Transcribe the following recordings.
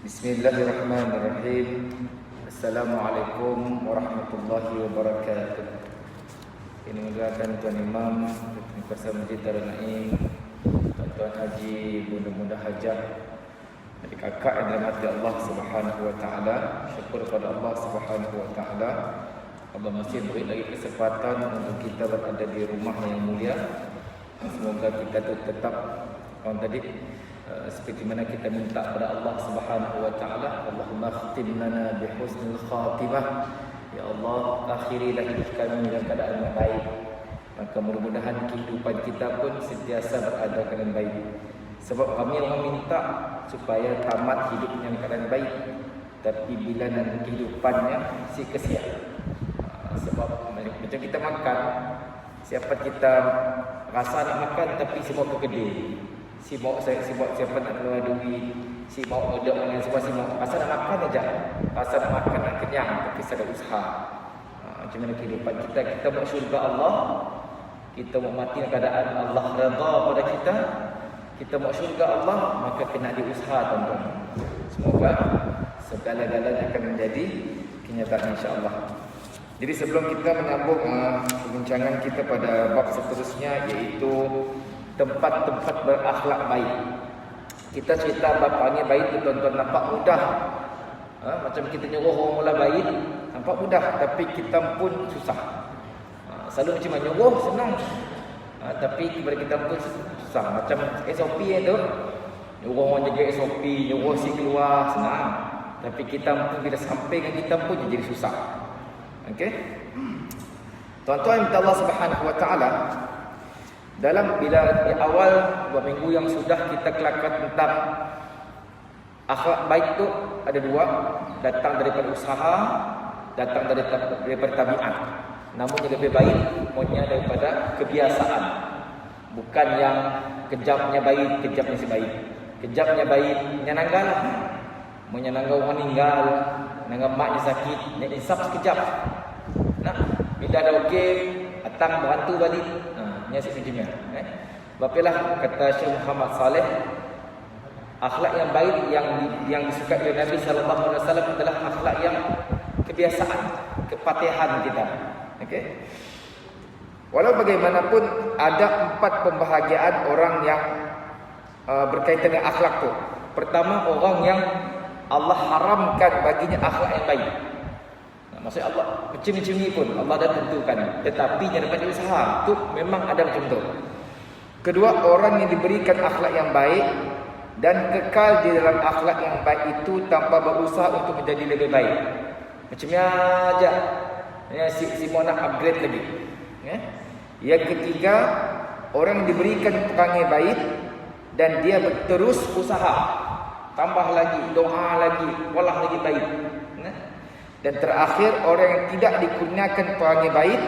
Bismillahirrahmanirrahim. Assalamualaikum warahmatullahi wabarakatuh. Ini mengucapkan Tuan Imam bersama Masjid Darul Naim, Tuan Haji Bunda Hajah, adik-kakak yang dirahmati Allah Subhanahu wa taala. Syukur kepada Allah Subhanahu wa taala. Allah masih beri lagi kesempatan untuk kita berada di rumah yang mulia. Semoga kita tetap tadi seperti mana kita minta kepada Allah Subhanahu wa taala, Allahumma khtim lana bi husnil khatimah. Ya Allah, akhirilah hidup kami dalam keadaan yang baik. Maka mudah-mudahan kehidupan kita pun sentiasa berada dalam baik. Sebab kami orang minta supaya tamat hidupnya dalam keadaan baik, tapi bila nanti kehidupannya sia-sia. Sebab macam kita makan, siapa kita rasa nak makan tapi semua kedai. Sibuk siapa nak keluar duit, sibuk order online, semua sibuk. Pasal nak makan aja, pasal nak makan nak kenyang, tapi saya ada usaha. Macam mana kehidupan kita? Kita mau syurga Allah, kita mau mati dalam keadaan Allah redha pada kita. Kita mau syurga Allah, maka kena diusaha, tuan-tuan. Semoga segala-galanya akan menjadi kenyataan, insya-Allah. Jadi sebelum kita menyambung perbincangan kita pada bab seterusnya, iaitu tempat-tempat berakhlak baik. Kita cerita bab ni baik tu, tuan-tuan, nampak mudah. Macam kita nyuruh orang mula baik, nampak mudah, tapi kita pun susah. Selalu macam nyuruh senang, tapi kepada kita pun susah. Macam SOP tu, nyuruh orang jaga SOP, nyuruh si keluar senang, tapi kita pun bila sampai dengan kita pun jadi susah. Okey, tuan-tuan, minta Allah Subhanahu wa taala, dalam bila di awal 2 minggu yang sudah kita kelakar tentang akhlak baik tu ada 2, datang daripada usaha, datang daripada tabiat. Namun yang lebih baik punya daripada kebiasaan. Bukan yang kejapnya baik, kejapnya si baik. Kejapnya baik menyenangkan, menyenangkan orang meninggal, menyenangkan maknya sakit, nak insaf sekejap. Nah, bila ada okey, datang bantu balik. Nya sebenarnya bapilah kata Syekh Muhammad Saleh, akhlak yang baik yang disukai oleh Nabi sallallahu alaihi wasallam adalah akhlak yang kebiasaan, kepatihan kita. Okey. Walau bagaimanapun ada 4 pembahagian orang yang berkaitan dengan akhlak tu. Pertama, orang yang Allah haramkan baginya akhlak yang baik. Maksud Allah macam-macam ni pun Allah dah tentukan, tetapi yang dapat diusaha tu memang ada macam tu. Kedua, orang yang diberikan akhlak yang baik dan kekal di dalam akhlak yang baik itu tanpa berusaha untuk menjadi lebih baik. Macamnya aja si mau nak upgrade lagi. Yang ketiga, orang yang diberikan perangai baik dan dia terus usaha, tambah lagi, doa lagi, walah lagi baik. Dan terakhir, orang yang tidak dikurniakan perangai baik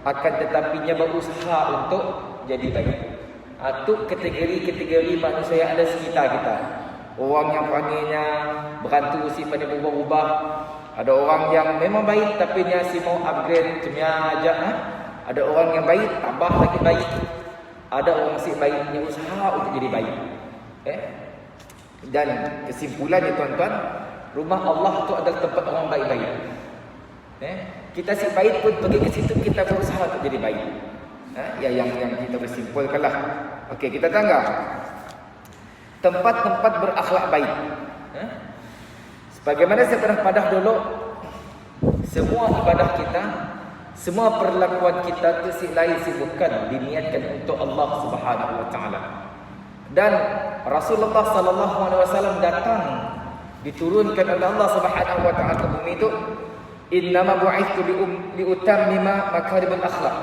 akan tetapinya berusaha untuk jadi baik. Itu kategori-kategori manusia yang ada sekitar kita. Orang yang perangainya berantu sifatnya berubah-ubah. Ada orang yang memang baik tapi dia si mau upgrade macamnya aja. Ada orang yang baik tambah lagi baik. Ada orang si baiknya usaha untuk jadi baik. Dan kesimpulannya, tuan-tuan, rumah Allah tu adalah tempat orang baik-baik. Kita si baik pun pergi ke situ, kita berusaha untuk jadi baik. Yang kita bersimpulkanlah. Okey, kita tangga tempat-tempat berakhlak baik. Sebagaimana saya pernah padah dulu, semua ibadah kita, semua perlakuan kita tu si lain si bukan diniatkan untuk Allah Subhanahu wa taala. Dan Rasulullah sallallahu alaihi wasallam datang diturunkan oleh Allah Subhanahu wa taala ke bumi itu, innama bu'ithu liutammima makarimul akhlak.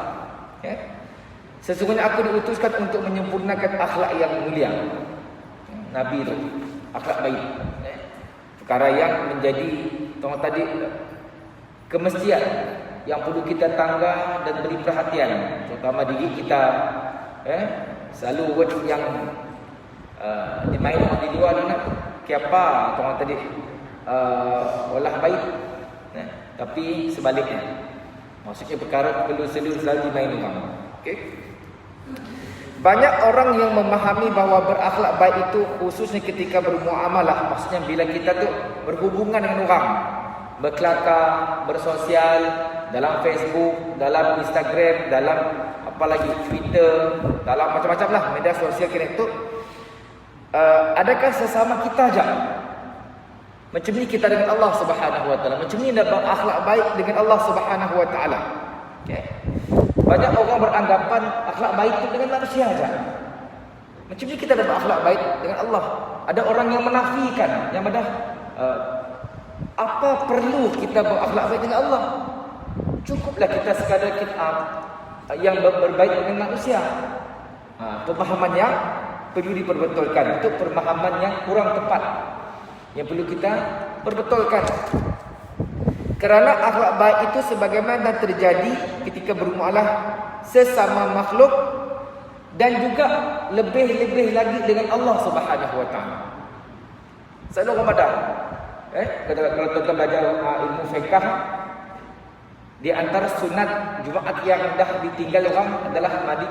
Sesungguhnya aku diutuskan untuk menyempurnakan akhlak yang mulia. Nabi itu akhlak baik. Perkara yang menjadi tadi kemestian yang perlu kita tangga dan beri perhatian, terutama diri kita. Selalu word yang dimain di luar ni nak kiapa orang tadi olah baik, tapi sebaliknya, maksudnya perkara perlu selalu dimain orang. Okey. Banyak orang yang memahami bahawa berakhlak baik itu khususnya ketika bermuamalah. Maksudnya bila kita tu berhubungan dengan orang, berkelakar, bersosial, dalam Facebook, dalam Instagram, dalam apa lagi, Twitter, dalam macam-macam lah media sosial kita itu. Adakah sesama kita aja macam ni kita dengan Allah Subhanahu Wa Taala? Macam ni nak berakhlak baik dengan Allah Subhanahu Wa Taala? Okay. Banyak orang beranggapan akhlak baik itu dengan manusia aja. Macam ni kita nak berakhlak baik dengan Allah. Ada orang yang menafikan, yang apa perlu kita berakhlak baik dengan Allah? Cukuplah kita sekadar kita yang berbaik dengan manusia. Pemahaman yang perlu diperbetulkan. Itu pemahaman yang kurang tepat, yang perlu kita perbetulkan. Kerana akhlak baik itu sebagaimana terjadi ketika bermuamalah sesama makhluk dan juga lebih-lebih lagi dengan Allah Subhanahu Wa Taala. Selalu Ramadan, kalau tuan-tuan belajar ilmu fiqh, di antara sunat Jumaat yang dah ditinggal orang adalah mandi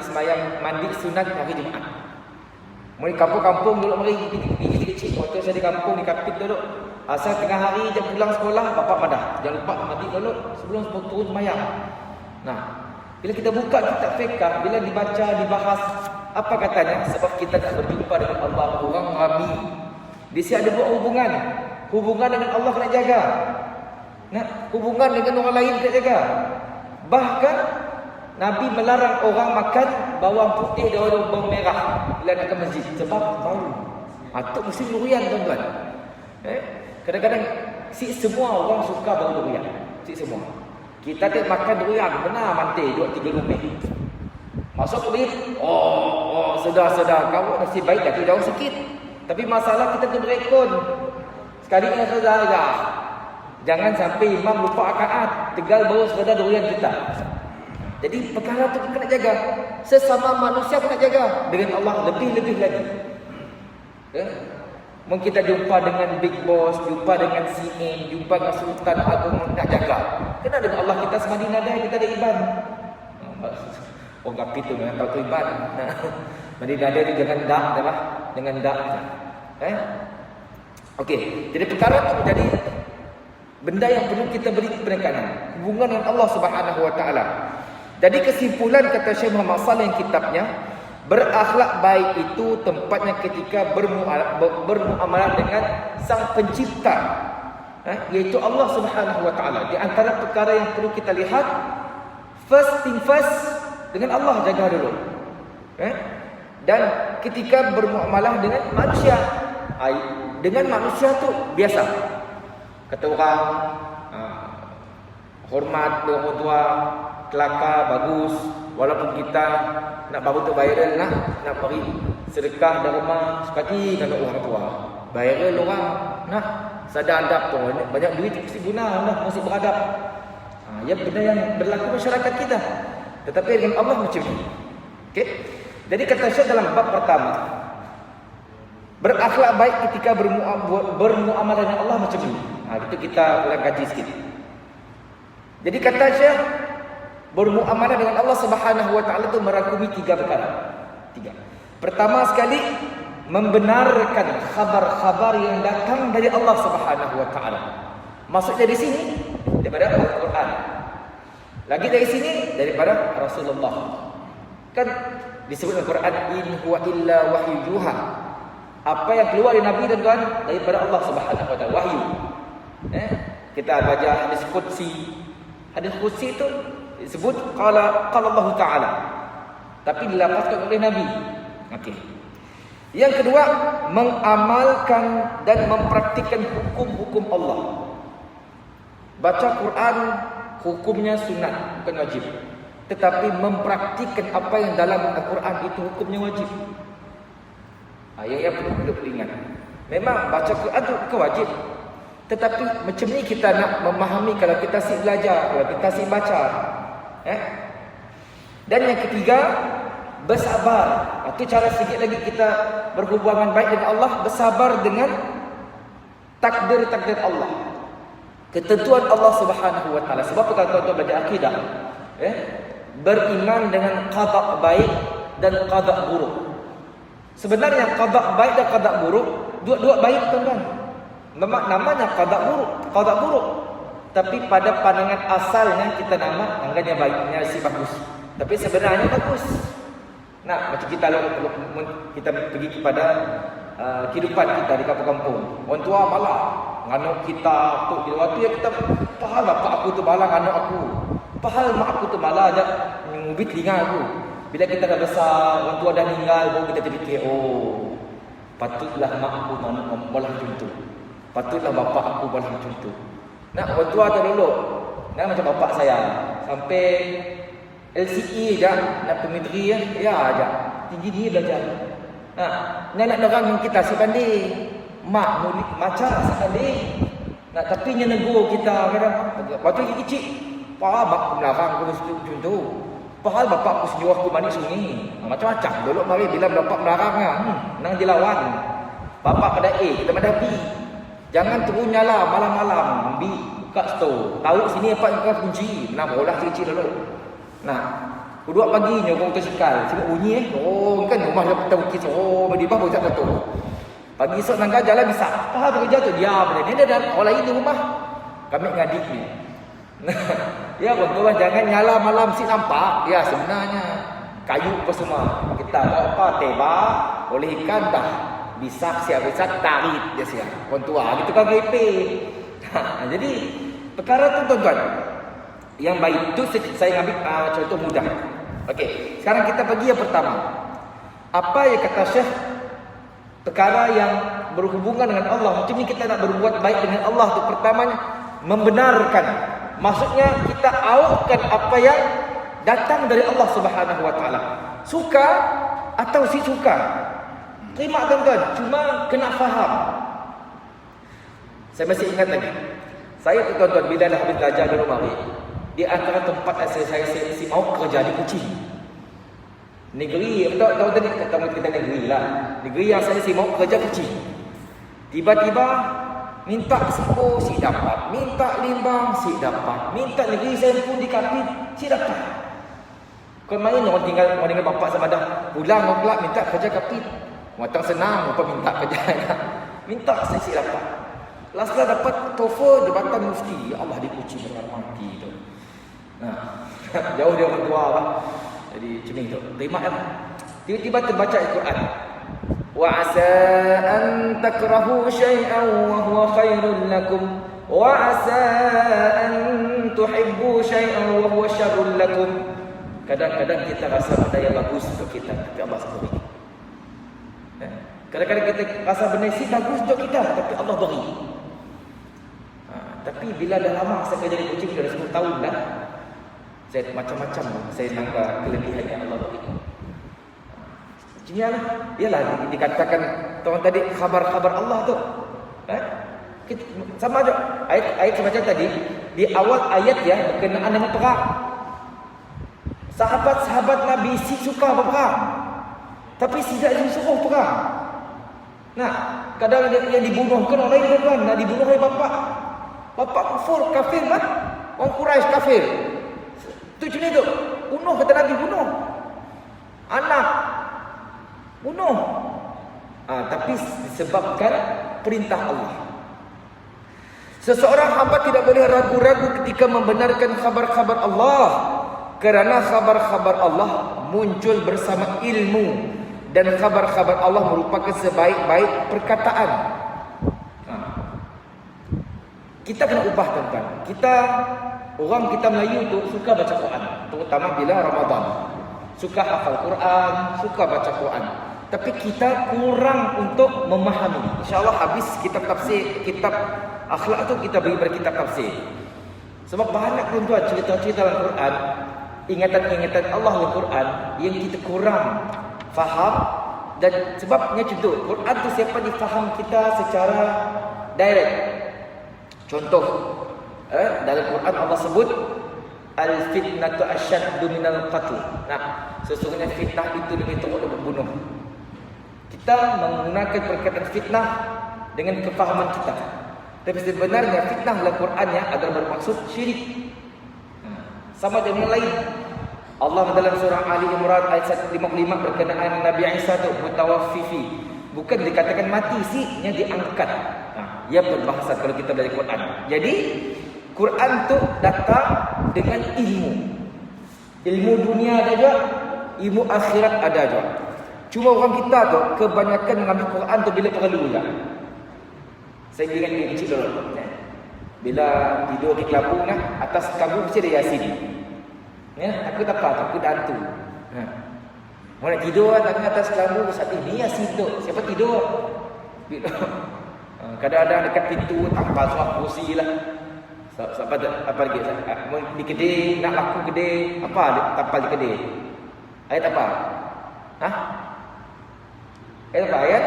sunat hari Jumaat. Mari kampung-kampung dulu, mari kecil-kecil. Waktu saya di kampung, di Kapit dulu, asal tengah hari jam pulang sekolah, bapak madah, jangan lupa mandi dulu sebelum turun sembahyang. Nah, bila kita buka kitab fiqh, bila dibaca, dibahas, apa katanya? Sebab kita nak berjumpa dengan Allah, orang Rabi. Di sini ada dua hubungan. Hubungan dengan Allah kena jaga. Nah, hubungan dengan orang lain kena jaga. Bahkan Nabi melarang orang makan bawang putih dan bawang merah bila nak ke masjid sebab bau. Itu musim durian, tuan-tuan. Kadang-kadang semua orang suka bau durian. Semua. Kita tak makan durian, benar mantai 2-3 lumbih. Masuk kulit, sedar. Kau nasib baik dah tu jauh sikit. Tapi masalah kita kena rekod. Sekali ni sedar. Jangan sampai imam lupa rakaat, tegal baru sedar durian kita. Jadi perkara tu kena jaga. Sesama manusia kena jaga. Dengan Allah lebih-lebih lagi. Mungkin kita jumpa dengan Big Boss, jumpa dengan CM, jumpa dengan Sultan Agung, nak jaga. Kena dengan Allah kita semadi nadai, kita ada iban. Orang Kapit tu memang tahu tu iban. Mandi nadai tu jangan dak, dengan dak. Okey, jadi perkara tu menjadi benda yang perlu kita beri penekanan. Hubungan dengan Allah Subhanahu Wa Taala. Jadi kesimpulan kata Syekh Muhammad Saleh yang kitabnya, berakhlak baik itu tempatnya ketika bermuamalah dengan Sang Pencipta, iaitu Allah Subhanahu Wa Taala. Di antara perkara yang perlu kita lihat, first thing first, dengan Allah jaga dulu. Dan ketika bermuamalah dengan manusia, dengan manusia tu biasa. Kata orang, hormat orang tua, kelakar, bagus. Walaupun kita nak baru tu viral, nak beri sedekah derma, sepati kalau orang tua. Viral orang, nak sadar adab tu. Banyak duit mesti guna, mesti beradab. Ya benda yang berlaku masyarakat kita. Tetapi dengan Allah macam ni. Okey. Jadi kata Syekh dalam bab pertama, berakhlak baik ketika bermuamalah dengan Allah macam ni. Itu kita ulang kaji sikit. Jadi kata Syekh, bermuamalah dengan Allah Subhanahu Wa Taala itu merangkumi 3 perkara. 3. Pertama sekali, membenarkan khabar-khabar yang datang dari Allah Subhanahu Wa Taala. Maksudnya di sini daripada Al-Quran. Lagi dari sini daripada Rasulullah. Kan disebut Al-Quran, in huwa illa wahyu yuha. Apa yang keluar dari Nabi dan Tuhan daripada Allah Subhanahu Wa Taala, wahyu. Kita baca hadis qudsi. Hadis qudsi itu disebut qala Allah Taala, tapi dilafazkan oleh Nabi. Okey. Yang kedua, mengamalkan dan mempraktikkan hukum-hukum Allah. Baca Quran hukumnya sunat, bukan wajib. Tetapi mempraktikkan apa yang dalam Al-Quran itu hukumnya wajib. Yang perlu ingat. Memang baca Quran itu bukan wajib. Tetapi macam ni kita nak memahami kalau kita si belajar, kalau kita si baca. Dan yang ketiga, bersabar. Itu cara sikit lagi kita berhubungan baik dengan Allah, bersabar dengan takdir-takdir Allah, ketentuan Allah Subhanahu Wa Taala. Sebab kalau tuan-tuan belajar akidah, beriman dengan qada baik dan qada buruk. Sebenarnya qada baik dan qada buruk dua baik tuan-tuan. Namanya qada buruk. Tapi pada pandangan asalnya kita anggapnya baiknya si bagus. Tapi sebenarnya bagus. Nah, macam kita pergi kepada kehidupan kita di kampung-kampung. Orang tua malah nganuk kita tu waktu yang kita pahal bapak aku tu malah nganuk aku. Pahal mak aku tu malah ada ngubit telinga aku. Bila kita dah besar, orang tua dah meninggal, baru kita terfikir, oh, patutlah mak aku malah macam tu. Patutlah bapak aku malah macam tu. Nah, orang tua tu dulu. Nah, macam bapak saya. Sampai LCE je, nak pemidri ya aja. Tinggi dia belajar. Nah, nak orang kita sebanding. Mak murid macam sekali. Nak tapi nya negur kita kadang waktu kecil. Pahal mak belakang aku macam tu. Pahal bapak aku sejuah aku mandi sungai. Macam-macam. Dulu mari bila bapak belakang nang dilawan. Bapak pada A, kita pada B. Jangan terus nyala malam-malam. B, buka store. Tahu sini apa yang kau kunci. Nak bola kecil dulu. Nah, kedua pagi nyokong motosikal. Sibuk bunyi Oh, kan rumah dia tahu kisah. Oh, di bawah tak tahu. Pagi esok nangka jalan bisa. Pahal bekerja tu dia benda. Ni ada orang lain di rumah. Kami ngadik ni. Ya, kawan-kawan jangan nyala malam si nampak. Ya, sebenarnya kayu apa semua. Kita tahu apa teba, oleh ikan dah. Bisa siap-siap tarik dia siap. Orang tua gitu kan GP. Jadi perkara tu tuan-tuan. Yang baik itu saya ambil contoh mudah. Okey, sekarang kita pergi yang pertama. Apa yang kata Syekh? Perkara yang berhubungan dengan Allah. Macam ni kita nak berbuat baik dengan Allah tu pertamanya membenarkan. Maksudnya kita awakkan apa yang datang dari Allah Subhanahu Wa Taala. Suka atau si suka. Terima tuan-tuan, cuma kena faham. Saya masih ingat lagi. Saya tu tuan-tuan bila dah habis belajar di rumah ni, di antara tempat asal saya mau kerja di Kuching. Negeri, tahu tadi kita negeri lah. Negeri yang saya mau kerja Kuching. Tiba-tiba minta sembuh si dapat, minta limbang si dapat, minta negeri saya pun dikapit si dapat. Kau main orang tinggal bapak sama dah pulang orang pula minta kerja kapit. Matang senang apa minta kerja. Minta saya si dapat. Last dapat TOEFL jabatan mufti. Ya Allah di Kuching dengan mati tu. Nah, jauh dia orang tua lah. Jadi macam ni tu. Terima kan? Tiba-tiba terbaca Al-Quran. Wa asa an takrahu syai'an wa huwa khairul lakum wa asa an tuhibbu syai'an wa huwa syarrul lakum. Kadang-kadang kita rasa benda yang bagus untuk kita, tapi Allah sendiri. Kadang-kadang kita rasa benda si bagus untuk kita, tapi Allah beri. Tapi bila dah lama saya kerja di Kuching, dah 10 tahun dah, saya macam-macam saya nampak kelebihan yang Allah beri. Macamnya lah. Ialah dikatakan tuan tadi khabar-khabar Allah tu. Sama aja. Ayat semacam tadi. Di awal ayat ya berkenaan dengan perang. Sahabat-sahabat Nabi suka berperang. Tapi tidak disuruh perang. Nah, kadang yang dibunuh kan orang lain kan. Nak dibunuh oleh bapak. Bapak kafir lah. Orang Quraisy kafir. Itu macam ni tu. Bunuh kata Nabi bunuh. Anak bunuh. Tapi disebabkan perintah Allah. Seseorang hamba tidak boleh ragu-ragu ketika membenarkan khabar-khabar Allah. Kerana khabar-khabar Allah muncul bersama ilmu. Dan khabar-khabar Allah merupakan sebaik-baik perkataan. Kita kena ubah tuan-tuan. Kita Melayu tu suka baca Quran. Terutama bila Ramadan. Suka hafal Quran, suka baca Quran. Tapi kita kurang untuk memahami. InsyaAllah habis kitab tafsir, kitab akhlak tu kita beri berkitab tafsir. Sebab banyak tuan-tuan cerita-cerita dalam Quran, ingatan-ingatan Allah dalam Quran yang kita kurang faham. Dan sebabnya contoh, Quran tu siapa difaham kita secara direct. Contoh, dalam Quran Allah sebut al-fitnatu asyaddu minal qatl. Nah, sesungguhnya fitnah itu lebih teruk daripada bunuh. Kita menggunakan perkataan fitnah dengan kefahaman kita. Tapi sebenarnya fitnah dalam Quran adalah bermaksud syirik. Sama dengan lain. Allah dalam surah Ali Imran ayat 155 berkenaan Nabi Isa tu mutawaffifi. Bukan dikatakan mati sih, nya diangkat. Ia berbahasa kalau kita belajar Quran. Jadi Quran tu datang dengan ilmu. Ilmu dunia ada juga, ilmu akhirat ada juga. Cuma orang kita tu kebanyakan mengambil Quran tu bila perlu lah. Saya ingat dia kecil dulu. Bila tidur di kelabung lah, atas kabung mesti ada Yasin. Ya, aku tak apa, aku dah hantu. Mau nak tidur tak atas kelabung, saat ini Yasin tu. Siapa tidur? Kadang-kadang dekat pintu tanpa suap kursi lah. Apa lagi? Di kedai, nak laku kedai, apa tampal di kedai? Ayat apa? Ayat apa ayat?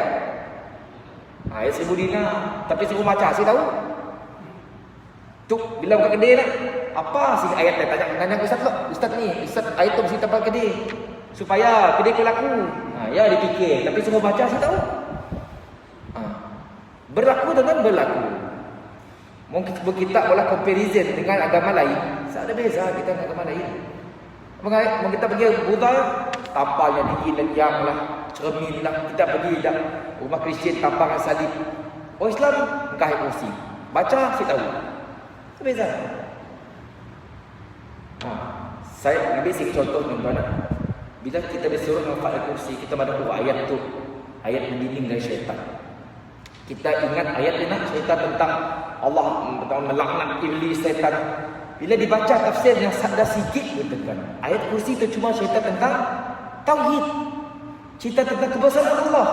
Ayat 1000 dinar. Tapi suruh baca, saya tahu. Tuk, bila buka kedai nak, apa sih ayat dia tanya Ustaz tu? Ustaz ni, Ustaz ayat tu mesti tampal kedai. Supaya kedai ku laku. Ya dipikir, tapi semua baca saya tahu. Berlaku dengan berlaku. Mungkin kita boleh comparison dengan agama lain. Tak ada beza kita dengan agama lain. Mungkin kita pergi Buddha, tampalnya di yang lah, cermin lah. Kita pergi dah rumah Kristian tampal salib. Oh Islam, engkau kursi. Baca, saya tahu. Tak beza. Saya ambil sih contoh tuan-tuan. Bila kita disuruh menghafal kursi, kita ada ayat tu, ayat mendinding dari syaitan. Kita ingat ayat ini cerita tentang Allah melaknat iblis, syaitan. Bila dibaca tafsir yang ada sikit kan. Ayat kursi itu cuma cerita tentang tauhid. Cerita tentang kebesaran Allah.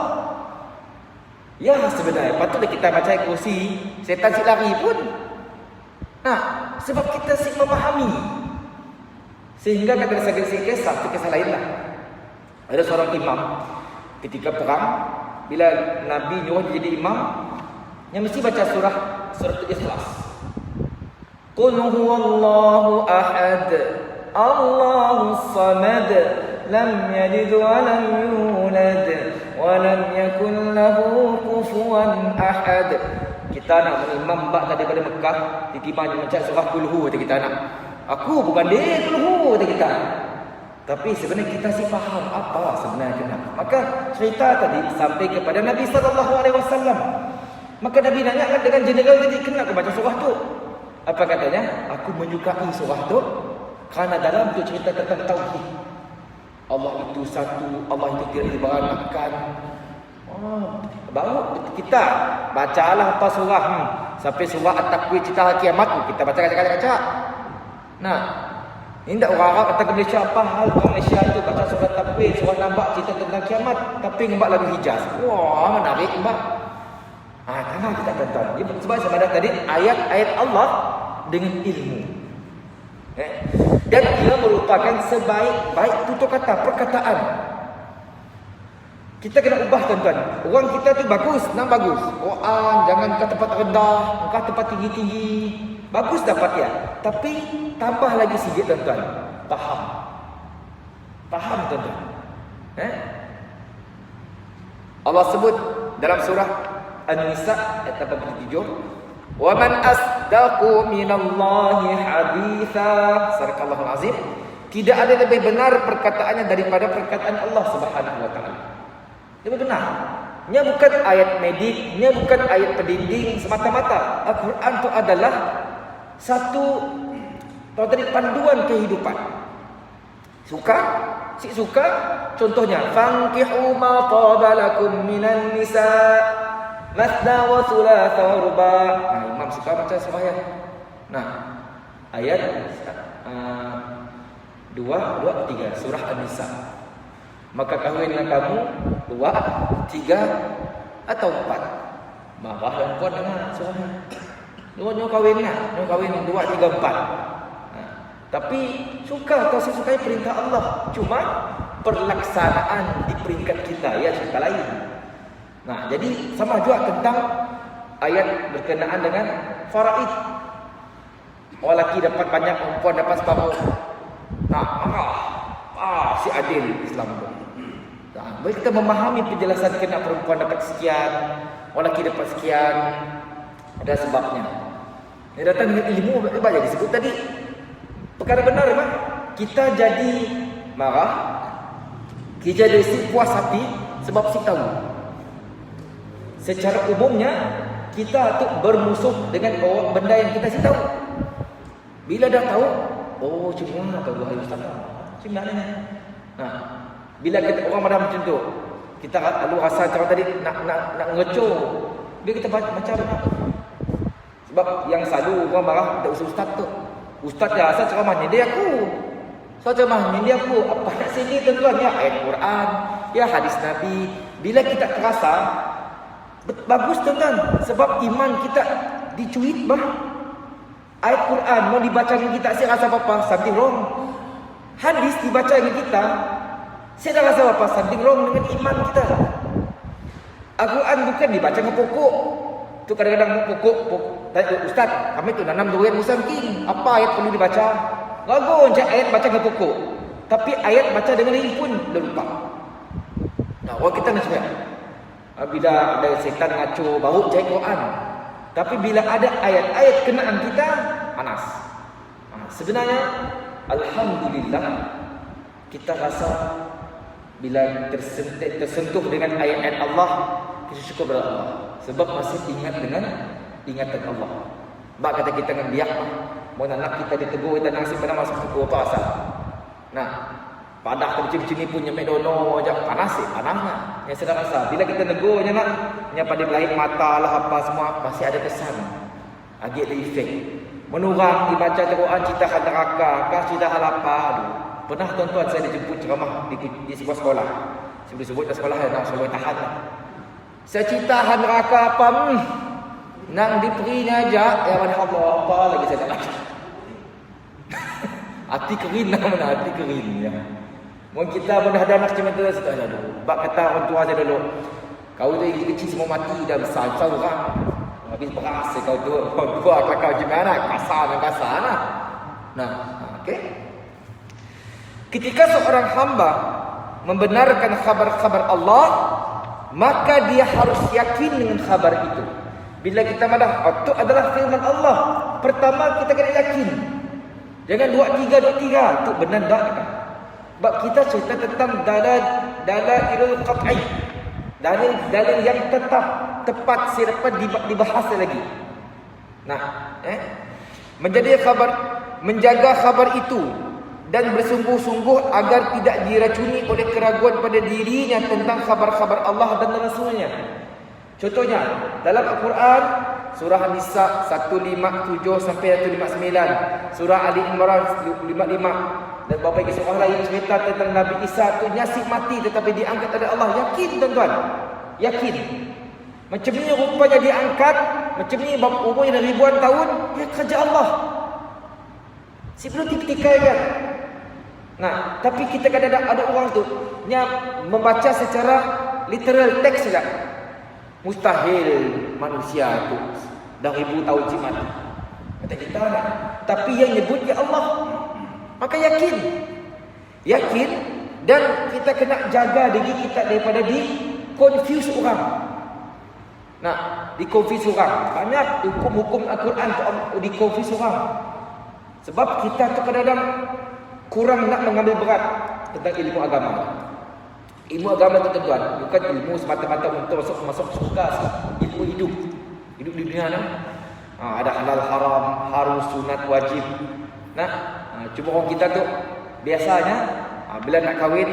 Ya sebenarnya patutlah kita baca ayat kursi, syaitan si lari pun. Sebab kita si memahami. Sehingga kata satu kisah lain lah. Ada seorang imam ketika perang, bila Nabi nyuruh jadi imam, yang mesti baca surah Ikhlas. Qul huwallahu ahad, Allahus samad, lam yalid wa lam yulad, wa lam yakul lahu kufuwan ahad. Kita nak imam bak daripada Mekah, tiba-tiba baca surah Qul hu, kita nak. Aku bukan dia Qul hu kita. Tapi sebenarnya kita sih faham apa sebenarnya kenapa. Maka cerita tadi sampai kepada Nabi SAW. Maka Nabi nanya dengan general tadi, kenapa baca surah tu? Apa katanya? Aku menyukai surah tu kerana dalam tu cerita tentang tauhid. Allah itu satu, Allah itu tidak diberanakkan. Baru kita bacalah apa surah sampai surah At-Takwir cerita hari kiamat, kita baca kacak-kacak. Ini tak orang Arab kata ke Malaysia, apa hal orang Malaysia itu baca surah Takwir, surah Nambak cerita tentang kiamat, tapi ngembak lagu Hijaz. Wah, menarik ngembak. Tangan kita tonton. Sebab saya pada tadi ayat-ayat Allah dengan ilmu. Dan ia merupakan sebaik-baik tutur kata, perkataan. Kita kena ubah tuan-tuan. Orang kita tu bagus, bagus. Quran jangan ke tempat rendah, ke tempat tinggi-tinggi. Bagus dapat ya. Tapi tambah lagi sikit tuan-tuan. Faham tuan-tuan. Allah sebut dalam surah An-Nisa ayat 87, "Wa man asdaqu minallahi haditha." Sadaqallahul azim. Tidak ada lebih benar perkataannya daripada perkataan Allah Subhanahu wa taala. Lebih benar. Nya bukan ayat medik, nya bukan ayat pendinding semata-mata. Al-Quran itu adalah satu panduan kehidupan. Suka? Si suka? Contohnya, fankihu ma taba lakum minan nisa masna wa thulatha wa ruba. Imam suka baca sembahyang. Ayat 2, 3 surah An-Nisa. Maka kahwinlah kamu 2, 3 atau 4. Marah dan kuat dengar surahnya. Dua kahwin 2, 3, 4. Tapi suka atau sukai perintah Allah. Cuma perlaksanaan di peringkat kita ya cerita lain. Jadi sama juga tentang ayat berkenaan dengan faraid. Orang lelaki dapat banyak, perempuan dapat separuh. Marah. Si adil Islam tu. Baik kita memahami penjelasan kenapa perempuan dapat sekian, orang lelaki dapat sekian. Ada sebabnya. Dia datang dengan ilmu, apa yang disebut tadi? Perkara benar memang. Kita jadi marah, kita jadi si puas hati sebab si tahu. Secara umumnya kita tu bermusuh dengan benda yang kita si tahu. Bila dah tahu, oh cuma kalau hari Ustaz. Cuma ni. Nah, bila kita orang pada macam tu, kita lalu rasa cara tadi nak ngecoh. Bila kita baca macam mana? Sebab yang selalu orang marah ada ustaz tu. Ustaz dah asal ceramahnya dia aku. So ceramahnya dia aku. Apa nak sini tuan-tuan? Ya ayat Quran, ya hadis Nabi. Bila kita terasa bagus tuan-tuan, sebab iman kita dicuit bah. Ayat Quran mau dibaca dengan kita, saya rasa apa-apa, something wrong. Hadis dibaca dengan kita, saya dah rasa apa, something wrong dengan iman kita. Al-Quran bukan dibaca dengan pokok. Tu kadang-kadang pokok. Ustaz, kami tu nanam durian musim king. Apa ayat perlu dibaca? Lagu je ayat baca dengan pokok. Tapi ayat baca dengan ini pun dah lupa. Nah, orang kita macam mana? Bila ada setan ngaco baru cari Quran. Tapi bila ada ayat-ayat kenaan kita, panas. Sebenarnya alhamdulillah kita rasa bila tersentuh dengan ayat-ayat Allah, kita syukur kepada Allah. Sebab masih ingat dengan ingatan Allah. Mak kata kita dengan biak, mau anak kita ditegur, kita nangsi pada masa tegur apa asal. Nah, padah macam-macam ni pun nyampe dono aja panas sih, panasnya. Yang sedang rasa bila kita negurnya nak, yang pada belahit mata lah apa semua masih ada kesan. Lagi ada efek. Menurang dibaca Quran cerita hal neraka, kah cerita hal apa. Aduh. Pernah tuan-tuan saya dijemput ceramah di sebuah sekolah. Sebut-sebut sekolah nak suruh tahan lah. Saya cerita hal neraka apa nang diperinya aja ya mana Allah apa lagi saya tak baca. Hati kering mana hati kering ya. Mun kita pun ada anak macam tu sudah aduh. Bab kata orang tua saya dulu. Kau tu kecil semua mati dah besar orang. Habis beras kau tu tua kau gimana kasar lah. Nah, okey. Ketika seorang hamba membenarkan khabar-khabar Allah, maka dia harus yakin dengan khabar itu. Bila kita madah, itu adalah firman Allah. Pertama kita kena yakin. Jangan 2-3 itu benar tak? Sebab kita cerita tentang dalil qat'i. Dalil yang tepat selepas dibahas lagi. Nah, menjaga khabar itu dan bersungguh-sungguh agar tidak diracuni oleh keraguan pada dirinya tentang khabar-khabar Allah dan Rasulnya. Contohnya, dalam Al-Quran, surah An-Nisa 157 sampai 159, surah Ali Imran 55, dan beberapa surah lain cerita tentang Nabi Isa tu nyasik mati tetapi diangkat oleh Allah. Yakin tuan-tuan? Yakin. Macam ni rupanya diangkat, macam ni umurnya ribuan tahun, ya kerja Allah. Sebelum tikai kan. Nah, tapi kita kadang-kadang ada orang tu yang membaca secara literal teks saja. Mustahil manusia tu dah ribu tahun jimat. Kata kita nak. Tapi yang nyebut ya Allah. Maka yakin. Yakin dan kita kena jaga diri kita daripada confuse orang. Nah, confuse orang. Banyak hukum-hukum Al-Quran tu confuse orang. Sebab kita tu kadang-kadang kurang nak mengambil berat tentang ilmu agama. Ilmu agama tu tuan, bukan ilmu semata-mata untuk masuk surga, ilmu hidup di dunia ni. Ada halal haram, harus sunat wajib. Nah, cuma orang kita tu biasanya bila nak kahwin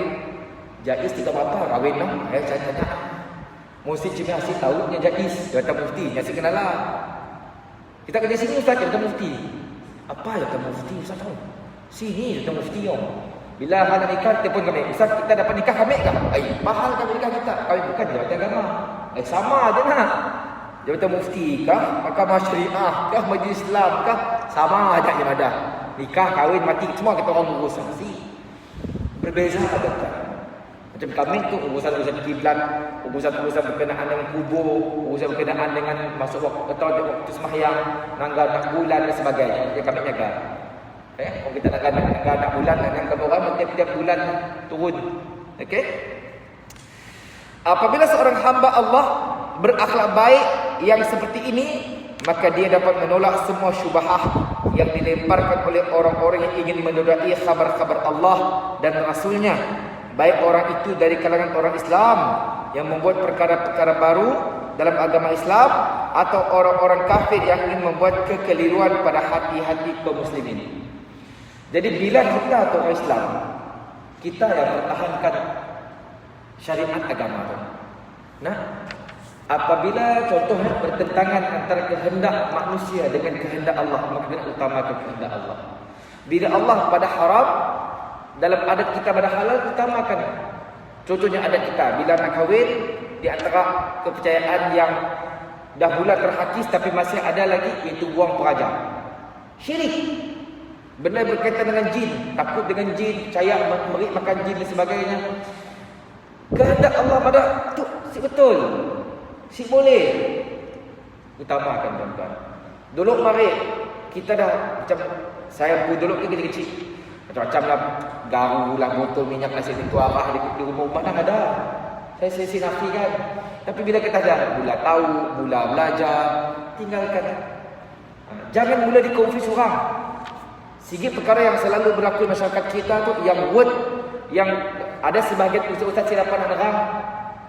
jaiz tidak apa kahwin noh. Saya tanya. Mesti cuma asyik tahu yang jaiz, kata mufti, yang kenal lah. Kita kerja sini ustaz, kata mufti. Apa kata mufti ustaz tahu? Sini kata mufti om. Bila hal nikah telefon kami, ustaz kita dapat nikah kami kah? Mahal kami nikah kita. Kami bukan jabatan agama. Sama aja nak. Jabatan mufti kah? Mahkamah Syariah kah? Majlis Islam kah? Sama aja ibadah. Nikah, kahwin, mati semua kita orang urusan si. Berbeza ada tak? Macam kami tu urusan-urusan kiblat, urusan-urusan berkenaan dengan kubur, urusan berkenaan dengan masuk waktu sembahyang, nak bulan dan sebagainya. Yang kami jaga. Kalau kita nak bulan, nak orang tiap-tiap bulan turun. Okey? Apabila seorang hamba Allah berakhlak baik yang seperti ini, maka dia dapat menolak semua syubhah yang dilemparkan oleh orang-orang yang ingin menodai khabar-khabar Allah dan Rasulnya, baik orang itu dari kalangan orang Islam yang membuat perkara-perkara baru dalam agama Islam, atau orang-orang kafir yang ingin membuat kekeliruan pada hati-hati kaum muslimin. Jadi bila kita atau orang Islam, kita yang pertahankan syariat agama itu. Nah, apabila contohnya bertentangan antara kehendak manusia dengan kehendak Allah, maka kita utamakan kehendak Allah. Bila Allah pada haram, dalam adat kita pada halal, utamakan. Contohnya adat kita, bila nak kahwin, di antara kepercayaan yang dahulu terhakis tapi masih ada lagi, iaitu buang peraja. Syirik. Benda berkaitan dengan jin, takut dengan jin, percaya merik makan jin dan sebagainya. Kehendak Allah pada tu si betul. Si boleh. Utamakan tuan-tuan. Dulu mari kita dah macam saya dulu kecil-kecil. Macam-macam lah, garu lah, botol minyak nasi itu arah di rumah dah ada. Saya nafikan. Tapi bila kita dah mula tahu, mula belajar, tinggalkan. Jangan mula dikonfus orang. Sikit perkara yang selalu berlaku di masyarakat kita tu, yang word, yang ada sebahagian ustaz-ustaz silapan nerang.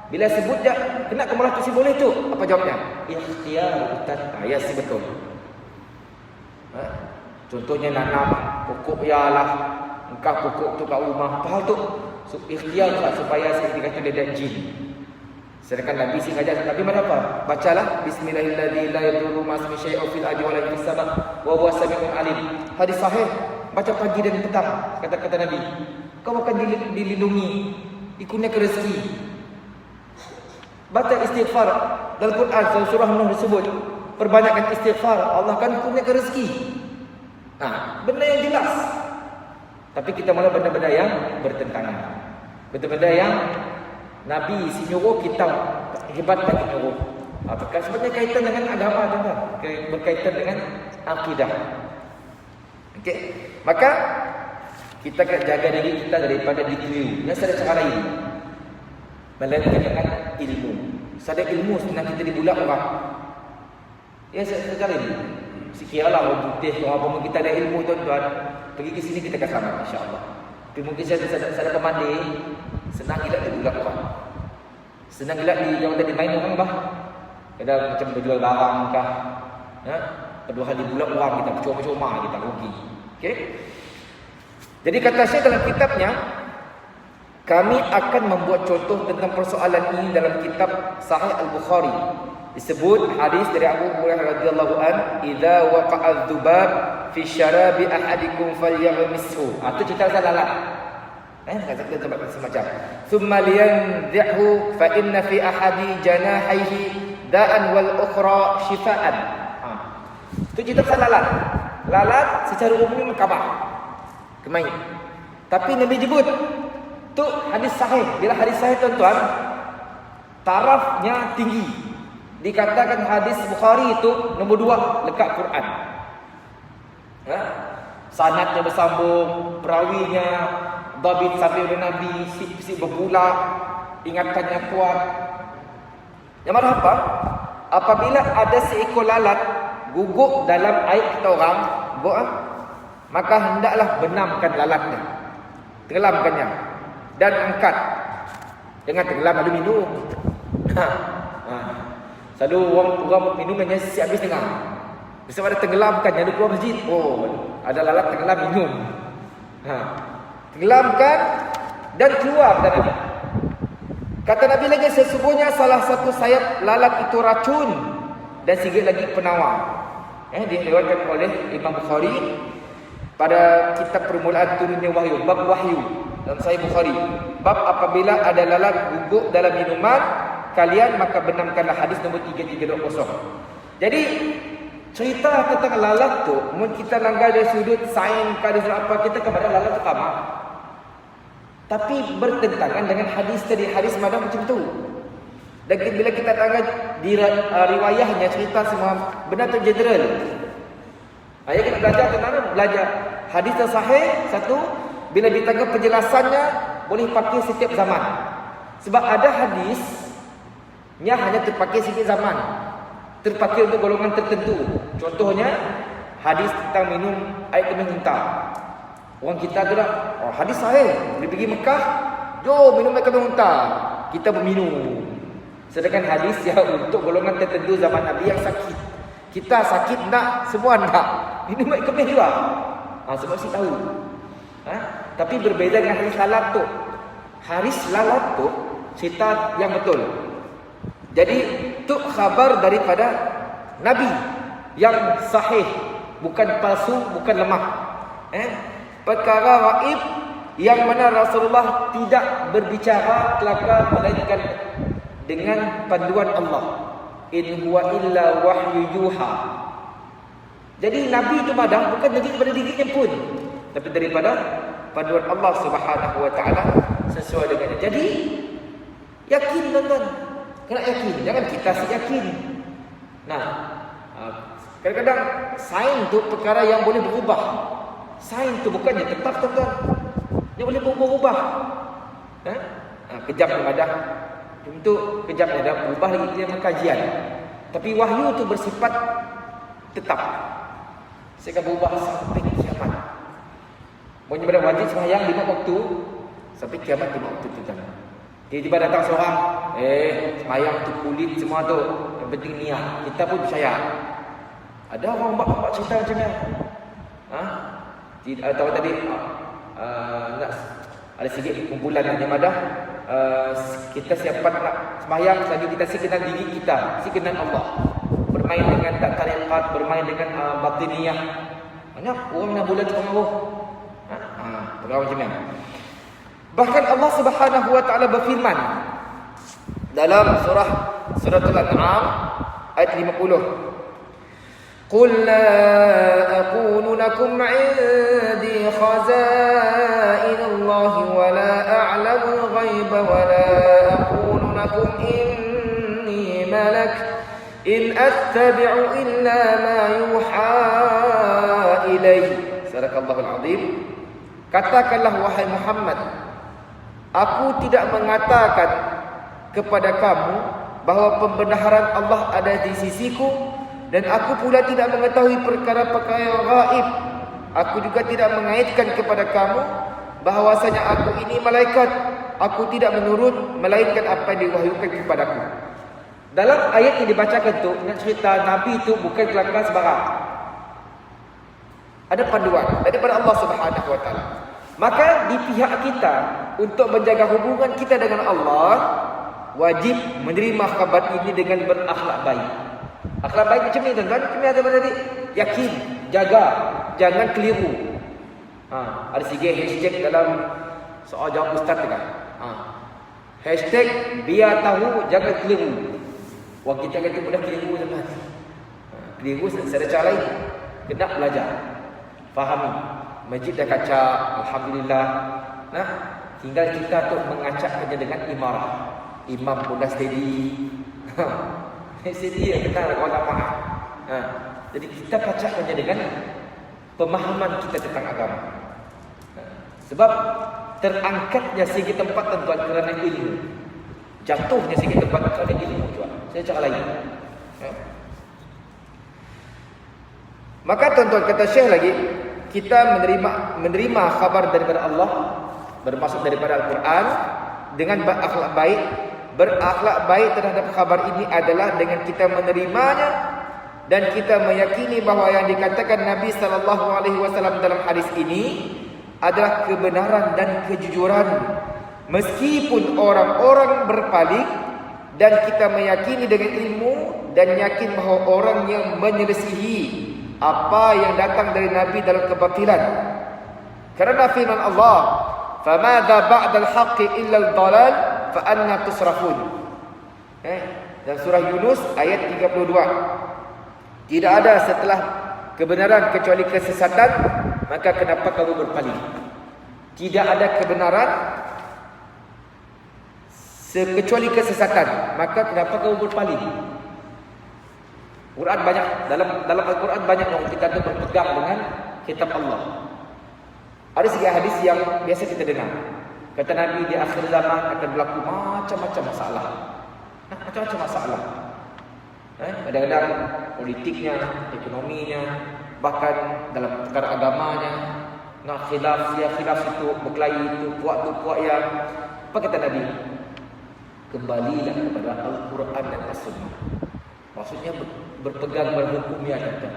Bila sebut dia, kena ke malah tu si boleh tu. Apa jawabnya? Ikhtiar ustaz. Ya si betul. Contohnya nanam pokok ialah engkau pokok tu kat rumah. Apa hal tu? Ikhtiar lah supaya seperti kata dia dan jin. Sedangkan Nabi sing ajar, Nabi mana apa? Bacalah bismillahirrahmanirrahim, la yadurru ma ismi syai'un fil ardi wa la fis sama wa huwa samiul alim. Hadis sahih. Baca pagi dan petang, kata-kata Nabi. Kau akan dilindungi, dikurniakan rezeki. Baca istighfar dalam Quran, surah Nuh disebut, perbanyakkan istighfar, Allah akan kurniakan rezeki. Nah, benda yang jelas. Tapi kita malah benda-benda yang bertentangan. Benda-benda yang Nabi si nyuruh, kita hebatkan nyuruh. Apakah sebenarnya kaitan dengan agama, tuan-tuan? Berkaitan dengan akidah. Okey. Maka kita kena jaga diri kita daripada dikeliru. Yang ada cara lain. Melainkan dengan ilmu. Sadar ilmu senang kita dibulak orang. Ya, saya cari ni. Sekiralah orang putih, orang apa, kita ada ilmu, tuan-tuan. Pergi ke sini kita akan selamat, insya-Allah. Tapi mungkin saya ada pemandai, senang gila dibulak orang. Senang gila yang tadi main orang bah. Kadang macam berjual barang kah. Ya? Kedua kali dibulak orang kita, percuma-cuma kita rugi. Okey. Jadi kata Syekh dalam kitabnya, kami akan membuat contoh tentang persoalan ini dalam kitab Sahih Al-Bukhari. Disebut hadis dari Abu Hurairah radhiyallahu an, "Idza waqa'a dzubab fi syarabi ahadikum falyaghmishu." Itu cerita lalat. Kata semacam. "Tsumma liyanzihu fa inna fi ahadi janahihi da'an wal ukhra shifaan." Itu cerita lalat. Lalat secara umum kemah. Kemai. Tapi Nabi jemput tu hadis sahih. Bila hadis sahih, tuan-tuan, tarafnya tinggi. Dikatakan hadis Bukhari itu nombor 2 lekat Quran. Ya? Sanadnya bersambung, perawinya dhabit sampai oleh Nabi, sip-sip berpulak, ingatannya kuat. Yang mana apa? Apabila ada seekor lalat guguk dalam air kita orang, maka hendaklah benamkan lalatnya, tenggelamkannya dan angkat. Jangan tenggelam lalu minum. Selalu orang minum hanya siap habis tengah. Sebab ada tenggelamkan, yang ada keluar masjid. Ada lalat tenggelam minum. Tenggelamkan dan keluar dari Nabi. Kata Nabi lagi, sesungguhnya salah satu sayap lalat itu racun dan sikit lagi penawar. Diriwayatkan oleh Imam Bukhari pada kitab permulaan turunnya wahyu, bab wahyu dalam Sahih Bukhari. Bab apabila ada lalat guguk dalam minuman kalian, maka benamkanlah, hadis nombor 3320. Jadi cerita tentang lalat tu, mungkin kita langgar dari sudut sains ke apa, kita kepada lalat tu sama. Tapi bertentangan dengan hadis tadi, hadis madam macam tu. Dan bila kita tanggal di riwayahnya, cerita semua benda tu general. Ayat kita belajar tentang belajar hadis yang sahih satu, bila ditangkap penjelasannya boleh pakai setiap zaman. Sebab ada hadis hanya terpakai sikit zaman, terpakai untuk golongan tertentu. Contohnya hadis tentang minum air kembing unta. Orang kita tu dah, oh hadis sahih. Dia pergi Mekah, jom minum air kembing unta. Kita berminum. Sedangkan hadis yang untuk golongan tertentu zaman Nabi yang sakit. Kita sakit nak, semua nak. Minum air kembing juga. Sebab saya tahu. Tapi berbeza dengan hadis lalat tu. Hadis lalat tu cerita yang betul. Jadi tu khabar daripada Nabi yang sahih, bukan palsu, bukan lemah. Perkara gaib yang mana Rasulullah tidak berbicara kelakar melainkan dengan panduan Allah. In huwa illa wahyu yuha. Jadi Nabi itu badan bukan daripada dirinya pun, tapi daripada panduan Allah Subhanahu wa taala sesuai dengannya. Jadi yakin tuan-tuan. Kena yakin, jangan kita si yakin. Nah, kadang-kadang sains tu perkara yang boleh berubah. Sains tu bukannya tetap tuan-tuan. Dia boleh berubah-ubah. Kejap ibadah. Untuk kejap ada berubah lagi dia kajian. Tapi wahyu tu bersifat tetap. Saya akan berubah sampai kiamat. Punya pada wajib sembahyang 5 waktu sampai kiamat 5 waktu tu tuan. Tiba-tiba datang seorang, sembahyang tu kulit semua tu, yang penting niat. Kita pun percaya. Ada orang buat cerita macam ni. Tahu tadi nak ada sikit kumpulan yang madah. Kita siapa nak sembahyang lagi kita kenal diri kita, kenal Allah. Bermain dengan tarikat, bermain dengan batiniyah. Banyak orang nak bulan pengaruh. Perkara macam ni. Bahkan Allah Subhanahu wa taala berfirman dalam Suratul An'am ayat 50. Qul la aqulu lakum 'indi khaza'inullah wa la a'lamu al-ghaiba wa la aqulu lakum inni malak in attabi'u illa ma yuha ilayhi. Sadaqallahul 'azim. Katakanlah wahai Muhammad, aku tidak mengatakan kepada kamu bahawa pembenaran Allah ada di sisiku, dan aku pula tidak mengetahui perkara-perkara yang gaib. Aku juga tidak mengaitkan kepada kamu bahawasanya aku ini malaikat. Aku tidak menurut melainkan apa yang diwahyukan kepadaku. Dalam ayat yang dibacakan tu, nak cerita Nabi itu bukan kelakar sembarang. Ada panduan daripada Allah Subhanahu wa taala. Maka di pihak kita untuk menjaga hubungan kita dengan Allah, wajib menerima khabar ini dengan berakhlak baik. Akhlak baik macam ni tuan-tuan, kami ada tadi yakin, jaga, jangan keliru. Ada sikit hashtag dalam soal jawab ustaz kan. Hashtag biar tahu, jangan keliru. Wah, kita kata mudah keliru tuan-tuan. Keliru secara cara lain. Kena belajar. Fahami. Masjid dah kacak, alhamdulillah. Nah, tinggal kita tu mengacakkannya dengan imarah. Imam pun dah steady. Steady ya, kita nak ulama. Jadi kita kacakkannya dengan pemahaman kita tentang agama. Sebab terangkatnya segi tempat tuan kerana ilmu. Jatuhnya segi tempat kerana ilmu tuan. Saya cakap lain. Maka tuan-tuan kata Syekh lagi, kita menerima khabar daripada Allah, bermaksud daripada Al-Quran, dengan berakhlak baik. Berakhlak baik terhadap khabar ini adalah dengan kita menerimanya dan kita meyakini bahawa yang dikatakan Nabi SAW dalam hadis ini adalah kebenaran dan kejujuran, meskipun orang-orang berpaling, dan kita meyakini dengan ilmu dan yakin bahawa orang yang menyelisihi apa yang datang dari Nabi dalam kebatilan. Kerana firman Allah, "Famadza ba'dal haqqi illa al-dhalal fa anna tusrafun." Dalam surah Yunus ayat 32. Tidak ada setelah kebenaran kecuali kesesatan, maka kenapa kamu berpaling? Tidak ada kebenaran kecuali kesesatan, maka kenapa kamu berpaling? Quran banyak, dalam Al-Quran banyak yang kita tu berpegang dengan kitab Allah. Ada sekian hadis yang biasa kita dengar. Kata Nabi, di akhir zaman akan berlaku macam-macam masalah. Macam-macam masalah. Kadang-kadang politiknya, ekonominya, bahkan dalam perkara agamanya, nak khilaf itu, berkelahi itu, puak yang. Apa kata Nabi? Kembalilah kepada Al-Quran dan As-Sunnah. Maksudnya berpegang pada hukumnya kata.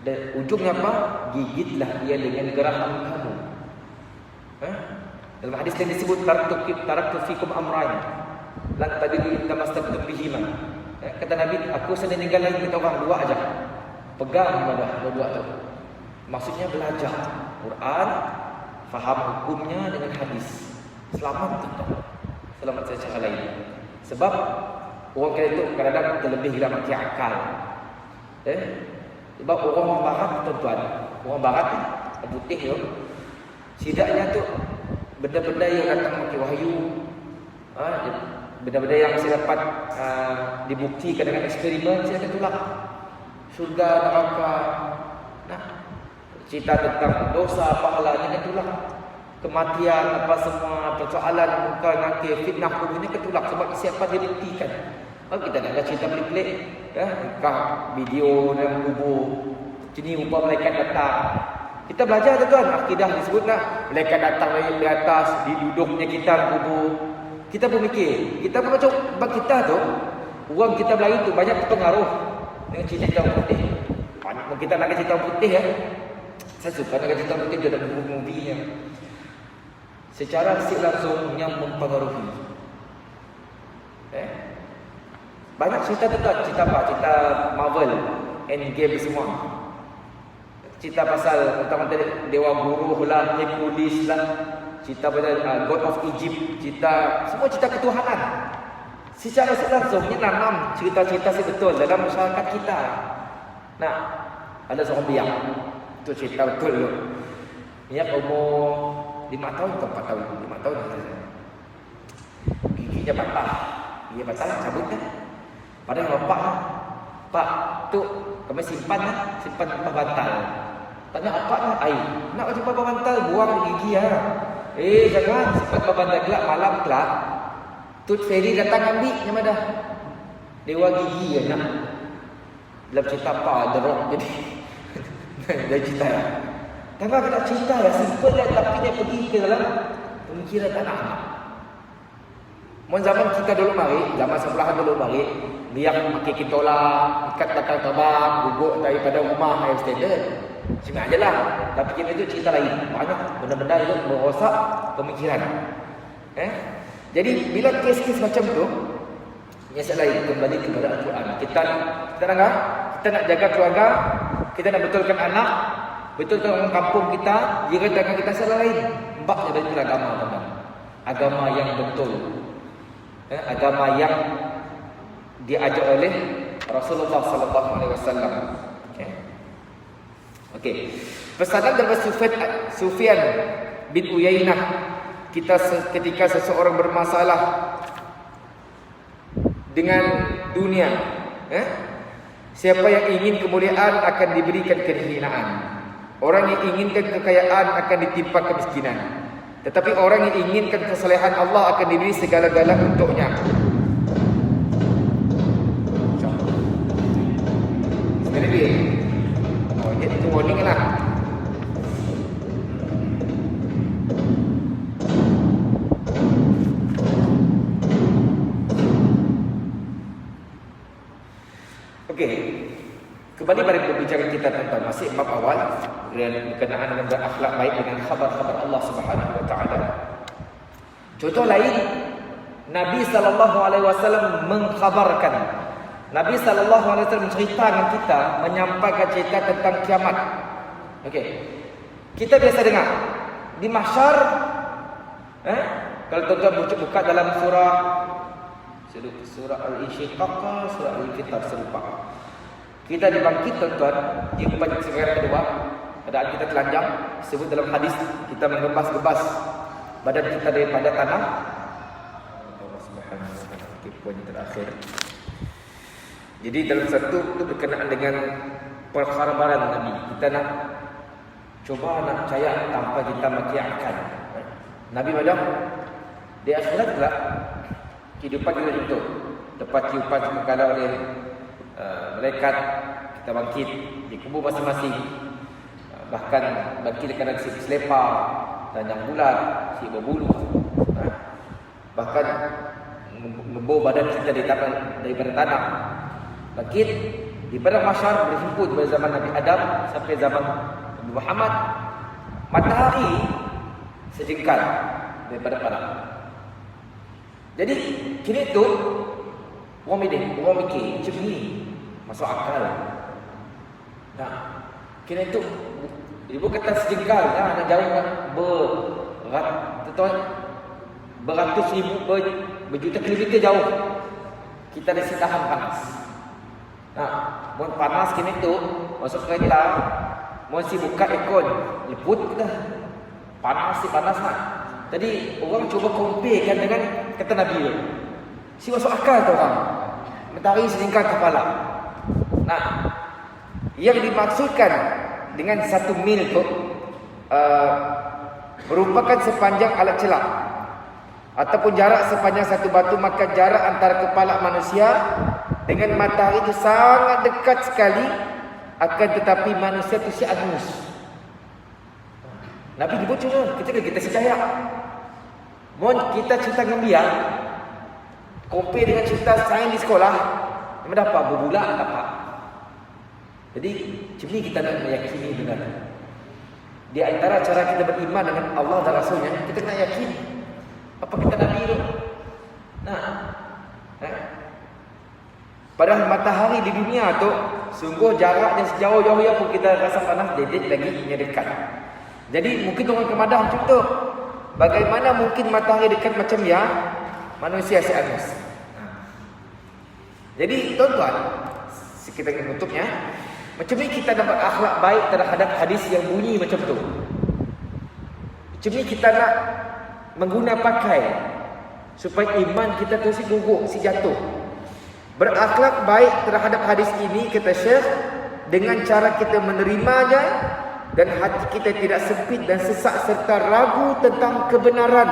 Dan ujungnya apa? Gigitlah ia dengan gerakan kamu. Dalam hadis yang disebut taraktu fikum amrain lan tadilu tamastabtum bihima. Kata Nabi, aku sedang ninggalin kita orang dua aja. Pegang pada dua itu. Maksudnya belajar Quran, faham hukumnya dengan hadis. Selamat kita. Selamat secara lain. Sebab orang kaya itu kadang-kadang terlebih gila mati akal. Sebab orang barat tuan-tuan, orang barat putih tu, setidaknya tu benda-benda yang datang maki wahyu, benda-benda yang saya dapat dibuktikan dengan eksperimen, saya akan tolak. Surga, neraka, cerita tentang dosa, pahala, ini akan tolak. Kematian, apa semua persoalan muka nanti fitnah kubur ini ketulak sebab siapa dibuktikan. Kalau kita nak cerita pelik-pelik, nikah video dalam kubur, jenis rupa malaikat datang. Kita belajar tuan, akidah disebut nak malaikat datang dari atas, di duduknya kita kubur. Kita pun mikir, kita pun macam sebab kita tu, orang kita Melayu tu banyak terpengaruh dengan cerita putih. Banyak kita nak cerita putih Saya suka nak cerita putih dalam movie-movie yang secara langsung yang mempengaruhi. Banyak cerita tuan, cerita apa? Cerita Marvel, Endgame semua. Cerita pasal tentang dewa buruh lah, Hercules lah, cerita pasal God of Egypt, semua cerita ketuhanan. Secara langsung ni nanam cerita-cerita betul dalam masyarakat kita. Nah, ada seorang biang. Itu cerita betul tu. Dia umur 5 tahun atau 4 tahun, 5 tahun giginya patah. Gigi patah lah, cabut kan. Padahal Pak tu kami simpan bantal. Tanya apa nak air? Nak simpan bantal, buang gigi jangan simpan bantal gelap malam kelak. Tut Fairy datang ambil nama dah. Dewa gigi nak. Dalam cerita apa The Rock jadi. Dah cerita Tangan kita cerita simple tapi dia pergi ke dalam pemikiran anak-anak. Zaman kita dulu mari, zaman sebelahan dulu mari, dia pakai kitola, ikat takal tabang, guguk daripada rumah yang standard. Cuma aja lah. Tapi kita itu cerita lain. Banyak benda-benda itu merosak pemikiran. Jadi bila kes-kes macam tu, nyesat lain kembali kepada Al-Quran. Kita nak jaga keluarga, kita nak betulkan anak, betulkan orang kampung kita, jiran dengan kita salah lain. Mbaknya dari agama teman. Agama yang betul. Agama yang diajar oleh Rasulullah sallallahu alaihi wasallam. Okey. Pesanan daripada Sufyan bin Uyainah, ketika seseorang bermasalah dengan dunia, siapa yang ingin kemuliaan akan diberikan kehinaan. Orang yang inginkan kekayaan akan ditimpa kemiskinan. Tetapi orang yang inginkan kesalehan Allah akan diberi segala-gala untuknya. Sekali lagi. Ini tu warning lah. Okey. Kembali pada pembicaraan kita tentang masih bab awal dan berkenaan dengan berakhlak baik dengan khabar-khabar Allah Subhanahu wa taala. Contoh lain, Nabi sallallahu alaihi wasallam mengkhabarkan. Nabi sallallahu alaihi wasallam menceritakan kita, menyampaikan cerita tentang kiamat. Okey. Kita biasa dengar di mahsyar kalau tuan-tuan buka dalam surah Al-Insyiqaq, surah Al-Infitar serupa. Kita dibangkit tuan-tuan di sekarang kedua. Keadaan kita telanjang, disebut dalam hadis kita mengebas-gebas badan kita daripada tanah. Allah Subhanahu wa taala poin terakhir. Jadi dalam satu itu berkenaan dengan perkhabaran Nabi. Kita nak cuba nak percaya tanpa kita mati akal. Nabi malam di akhirat pula kehidupan kita itu dapat tiupan sekala oleh malaikat, kita bangkit di kubur masing-masing. Bahkan bangkit kadang si selipar, tanjang bulat, si berbulu. Bahkan membau badan kita daripada tanah. Bangkit di padang mahsyar berhimpun dari zaman Nabi Adam sampai zaman Nabi Muhammad. Matahari sejengkal daripada padang. Jadi kini tu orang mikir macam ni masuk akal. Nah, kini tu ibu kata sejengkal, nak jauh beratus ribu berjuta kilometer jauh. Kita dah tahan panas. Nah, mun panas kini tu masuk kereta, mun si buka aircon, liput dah. Panas nak. Tadi orang cuba comparekan dengan kata Nabi tu. Si masuk akal tu orang. Matahari sejengkal kepala. Nah, yang dimaksudkan dengan 1 mil tu merupakan sepanjang alat celak ataupun jarak sepanjang satu batu, maka jarak antara kepala manusia dengan matahari itu sangat dekat sekali, akan tetapi manusia itu si angus. Nabi nyebut macam kita sedaya. Mohon kita cerita gembira, compare dengan cerita sains di sekolah, memang dapat berbulan dapat. Jadi macam ni kita nak meyakini benar. Di antara cara kita beriman dengan Allah dan Rasulnya, kita kena yakin apa kata Nabi itu. Padahal matahari di dunia tu sungguh jaraknya sejauh-jauhnya pun kita rasa panas, dedet lagi nya dekat. Jadi mungkin orang kemadah macam tu. Bagaimana mungkin matahari dekat macam yang manusia seanus. Jadi tuan-tuan, kita ingin tutupnya, macam ni kita dapat akhlak baik terhadap hadis yang bunyi macam tu. Macam ni kita nak mengguna pakai supaya iman kita terus gugur, si jatuh. Berakhlak baik terhadap hadis ini, kata Syekh, dengan cara kita menerimanya dan hati kita tidak sempit dan sesak serta ragu tentang kebenaran,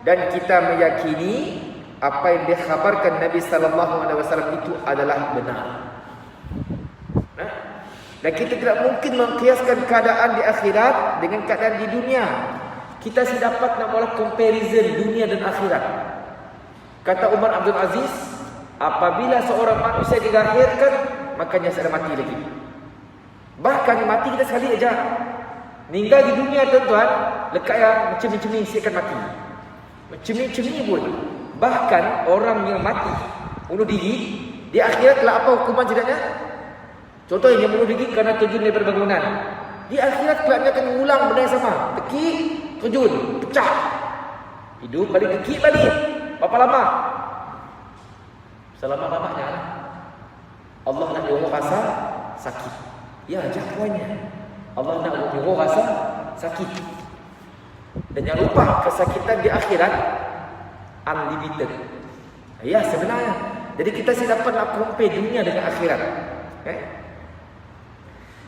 dan kita meyakini apa yang dikhabarkan Nabi sallallahu alaihi wasallam itu adalah benar. Dan kita tidak mungkin mengkiaskan keadaan di akhirat dengan keadaan di dunia. Kita sedapat nak buat comparison dunia dan akhirat. Kata Umar Abdul Aziz, apabila seorang manusia dilahirkan, makanya sudah mati lagi. Bahkan mati kita sekali aja. Meninggal di dunia tuan-tuan, lekat yang macam ni si akan mati. Macam ni pun. Bahkan orang yang mati bunuh diri, di akhirat telah apa hukuman tidaknya? Contoh yang bunuh diri kerana terjun daripada bangunan. Di akhirat kelaknya akan mengulang benda yang sama. Tekik, terjun, pecah. Hidup balik, tekik balik. Berapa lama? Selama-lamanya. Allah nak orang rasa sakit. Ya, jangkauannya. Allah nak orang rasa sakit. Dan jangan lupa, kesakitan di akhirat unlimited. Ya, sebenarnya. Jadi kita dapat nak compare dunia dengan akhirat.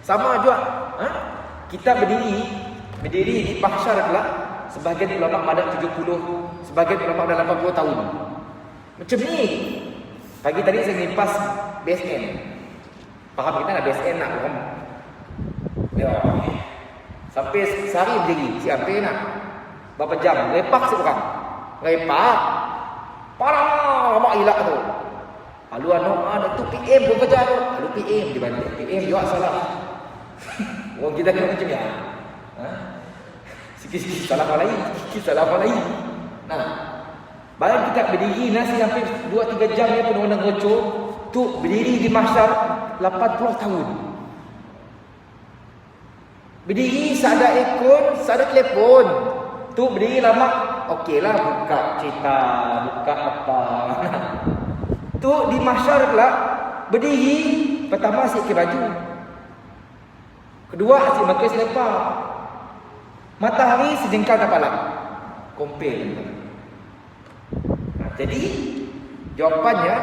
Sama juga, kita berdiri di mahsyar pula. Sebahagian ulama ada 70, sebahagian ulama ada 80 tahun. Macam ni. Pagi tadi saya ngimpas BSN. Faham kita nak BSN nak orang. Ya. Sampai sehari berdiri, siapa nak? Berapa jam? Lepak seorang. Lepak. Parah lama hilak tu. Lalu ada tu PM bekerja tu. Lalu PM dibantu. PM juga salah. Orang kita kena macam ni. Sikit-sikit salah orang lain. Sikit salah orang lain. Nah, bayang kita berdiri nasi sampai 2-3 jam ni pun orang ngocok. Tu berdiri di mahsyar 80 tahun. Berdiri seada aircon, seada telefon. Tu berdiri lama. Okeylah buka cerita, buka apa. Tu di mahsyar pula berdiri, pertama asyik ke baju. Kedua asyik pakai selipar. Matahari sejengkal kepala. Compare. Jadi jawapannya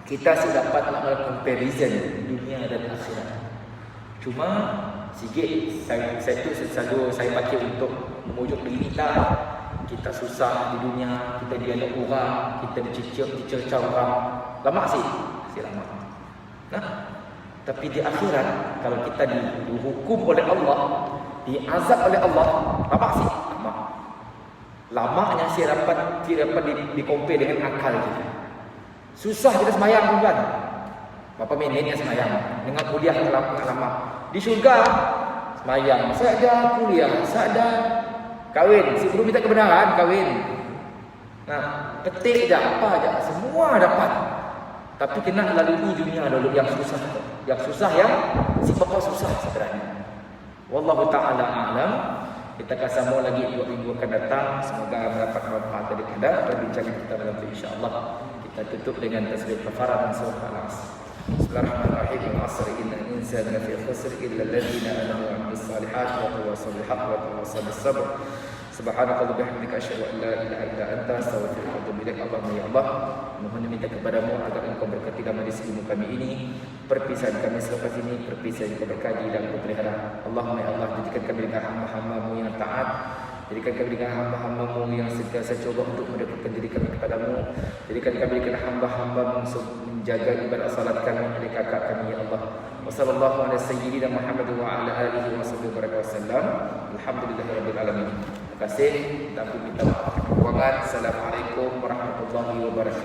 kita dapat melakukan comparison dunia dan akhirat. Cuma sikit saya selalu saya pakai untuk memujuk diri kita susah di dunia, kita dialog orang, kita dicerca orang. Lama sih lama. Nah, Tapi di akhirat, kalau kita dihukum oleh Allah, diazab oleh Allah, lama sih? Lama. Lamanya saya dapat di-compare dengan akal kita. Susah kita semayang tuan. Berapa minitnya semayang? Dengan kuliah lama. Di syurga semayang, saya ada kuliah, saya ada kahwin. Si guru minta kebenaran, kahwin. Nah, petik je, apa je, semua dapat. Tapi kena lalui dunia dulu yang susah. Yang susah yang sebab susah sebenarnya. Wallahu ta'ala a'lam. Kita akan sambung lagi 2 minggu akan datang. Semoga mendapat manfaat daripada perbincangan kita malam ini, insya-Allah. Kita tutup dengan tasbih kafarah dan surah Al-Asr. Bismillahirrahmanirrahim. Al-'asr innal insana lafi khusr illa alladhina amanu wa 'amilus salihati wa tawassaw bil haqqi wa tawassaw bis sabr. Subhanakallah bihamdika asyhadu an la ilaha illa anta astaghfiruka wa atubu ilaik. Allahumma ya Allah, mohon minta kepadamu agar Engkau berkati dalam majlis kami ini, perpisahan kami selepas ini, perpisahan Engkau berkaji dan Engkau pelihara. Allahumma ya Allah, jadikan kami dengan hamba-hamba-Mu yang taat, jadikan kami dengan hamba-hamba-Mu yang sentiasa coba untuk mendekatkan diri kami kepadamu, jadikan kami dengan hamba-hamba-Mu untuk menjaga ibadah salat kami, adik kakak kami ya Allah. Wassallallahu ala sayyidina Muhammad wa ala alihi wa sahbihi wasallam. Alhamdulillahirabbil alamin. Terima kasih. Tapi minta maaf kekurangan. Assalamualaikum warahmatullahi wabarakatuh.